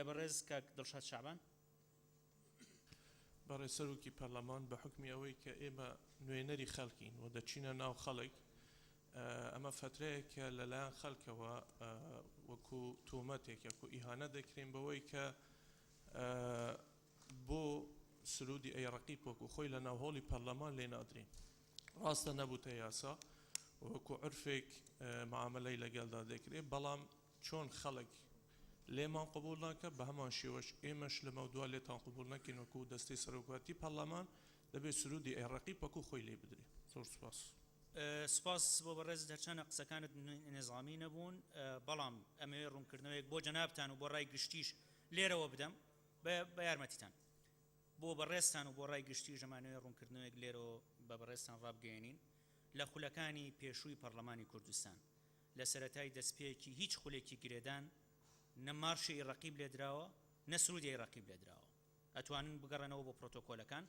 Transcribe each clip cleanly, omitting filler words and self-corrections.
بەڕێز کاک دڵشاد شعبان. بەڕێز سەرۆکی پەرلەمان بە حکمی ئەوەی کە ئێمە نوێنەری خەڵکین و دەچینە ناو خەڵک، ئەمە فترەیەکە لەلایەن خەڵکەوە وەکو تۆمەتێک وەکو ئیهانە دەکرێن بەوەی کە بۆ سرودی ئەیڕەقیب وەکو خۆی لە ناوهۆڵی پەرلەمان لێ نادرێن. ڕاستە نەبووتە یاسا وەکو عرفێک معاملەی لەگەڵدا دەکرێت، بەڵام چۆن خەڵک لێمان قبول ناکە بە هەمان شێوەش ئێمەش لە مەودوا لێتان قبول نەکەین وەکو دەستەی سەرۆکواتی پەرلەمان دەبێت سرودی ئەیڕەقیب وەکو خۆی لێ بدرێت. زۆر سوپاس. سپاس بۆ بەڕێز دەرچەنە قسەکانت نێزامی نەبوون، بەڵام ئەمەوێ ڕوونکردنەوەیەک بۆ جەنابتان و بۆ ڕای گشتیش لێرەوە بدەم بە یارمەتیتان. بۆ بەڕێستان و بۆ ڕای گشتی ژەمانەوەی ڕوونکردنەوەیەک لێرەوە بە بەڕێستان ڕابگەێنین لە خولەکانی پێشووی پەرلەمانی کوردستان لە سەرەتای دەستپێکی هیچ خولێکی گرێدان نە مارشی ئەیڕەقیب لێدراوە نە سرودی ئەیڕەقیب لێدراوە. ئەتوانن بگەڕێنەوە بۆ پرۆتۆکۆلەکان،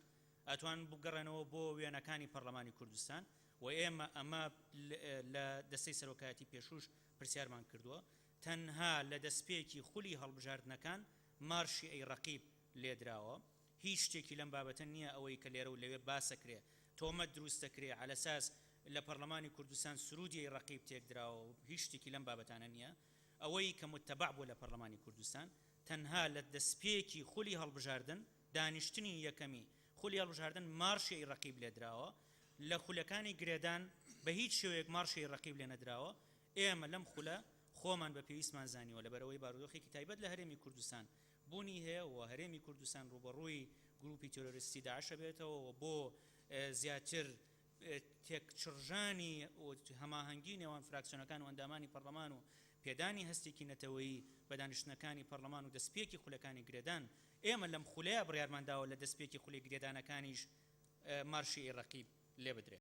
ئەتوانن بگەڕێنەوە بۆ وێنەکانی پەرلەمانی کوردستان و ئێمە ئەمە لە دەستەی سەرۆکایەتی پێشووش پرسیارمان کردووە. تەنها لە دەستپێکی خولی هەڵبژاردنەکان مارشی ئەیڕەقیب لێدراوە. هیچ شتێکی لەم بابەتە نییە ئەوەی کە لێرە و لەوێ باسەکرێ تۆمەت دروستەکرێ على ئەساس لە پەرلەمانی کوردستان سرودی ئەیڕەقیب تێکدراوە. هیچ شتێکی لەم بابەتانە نییە. ئەوەی کە متتەبع بووە لە پەرلەمانی کوردستان تەنها لە دەستپێکی خولی هەڵبژاردن، دانیشتنی یەکەمی خولی هەڵبژاردن مارشی ئەیڕەقیب لێدراوە. لە خولەکانی گرێدان بە هیچ شێوەیەک مارشی ئەیڕەقیب لێ نەدراوە. ئێمە لەم خولە خۆمان بە پێویستمان زانیوە لەبەرەوەی بارودۆخێکی تایبەت لە هەرێمی کوردستان بوونی هەیە و هەرێمی کوردستان ڕوبەڕووی گروپی تۆرۆریستی داعشە بێتەوە و بۆ زیاتر تێکچڕژانی و هەماهەنگی نێوان فراکسیۆنەکان و ئەندامانی پەرلەمان و پێدانی هەستێکی نەتەوەیی بە دانیشتنەکانی پەرلەمان و دەستپێکی خولەکانی گرێدان، ئێمە لەم خولەیە بڕیارمانداوە لە دەستپێکی خولی گرێدانەکانیش مارشی ئەیڕەقیب لێ بدرێت.